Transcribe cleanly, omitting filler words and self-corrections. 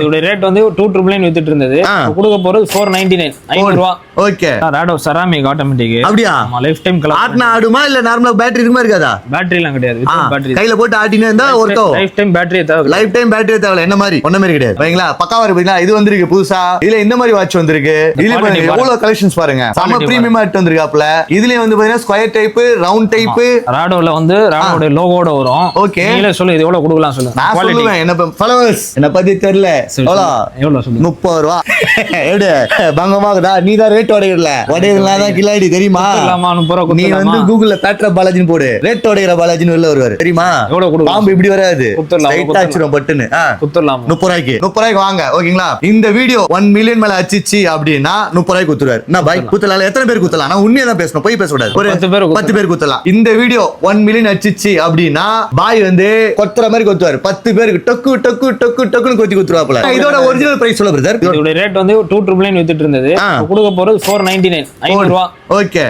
இதோட ரேட் வந்து 299 வித்துட்டு இருந்தது. கொடுக்க போறது 499 500 ரூபாய். ஓகே. ராடோ ceramic automatic. அப்படியா? ஆமா லைஃப் டைம் கலர். ஆட்னா ஆடுமா இல்ல நார்மலா பேட்டரி இருக்குமா இருக்காதா? பேட்டரி எல்லாம் கிடையாது. பேட்டரி கையில போட்டு ஆட்டினே இருந்தா ஒர்க் ஆகும். லைஃப் டைம் பேட்டரி தேவை. லைஃப் டைம் பேட்டரி தேவை. என்ன மாதிரி ஒண்ணு மாதிரி கிடையாது. பாத்தீங்களா பக்காவா இருக்கு. இது வந்திருக்கு புதுசா. இதுல இந்த மாதிரி வாட்ச் வந்திருக்கு. இதுல பாருங்க எவ்வளவு கலெக்ஷன்ஸ் பாருங்க. செம பிரீமியமா எடுத்து வந்திருக்காப்ல. இதுல வந்து பாத்தீங்கன்னா ஸ்கொயர் டைப், ரவுண்ட் டைப். ராடோல வந்து ராடோட லோகோட வரும். ஓகே. நீங்க சொல்லு இது எவ்வளவு கொடுக்கலாம் சொல்லு. நான் சொல்லுவேன். என்ன ஃபாலோவர்ஸ் என்ன பத்தி தெரியல. எவ்வளவு சொல்லு. 30 ரூபாய். எடு பங்கமாகடா. நீ தான் ரேட் உடையறல. உடையறலாம் தான் கில்லாடி தெரியுமா? நீ வந்து கூகுள்ல பேட்ரா பாலாஜின்னு போடு. ரேட் உடையற பாலாஜின்னு உள்ள வருவாரு. தெரியுமா? எவ்வளவு கொடுக்கலாம்? பாம்பு இப்படி வராது. ஸ்ட்ரைட்டா அடிச்சிரும் பட்டுன்னு. குத்துறலாம். 30 ரூபாய்க்கு வாங்க. ஓகேங்களா? இந்த வீடியோ 1 மில்லியன் மேல அடிச்சிச்சு அப்படினா 30 ரூபாய்க்கு குத்துறாரு. நான் பாய் குத்தலாம். எத்தனை பேர் குத்தலாம்? நான் உண்மையா தான் பேசணும். போய் பேச கூடாது. ஒரு 10 பேர் குத்தலாம். இந்த வீடியோ 1 மில்லியன் அடிச்சிச்சு அப்படினா பாய் வந்து கொத்துற மாதிரி கொத்துவாரு. 10 பேருக்கு டக்கு டக்கு டக்கு டக்குன்னு கொத்தி குத்துறாப்ல. இதோட ஒரிஜினல் பிரைஸ் சொல்ல பிரதர். இதோட ரேட் வந்து 299 வித்துட்டு இருந்தது. கொடுக்க போறது 499 500 ரூபாய். ஓகே.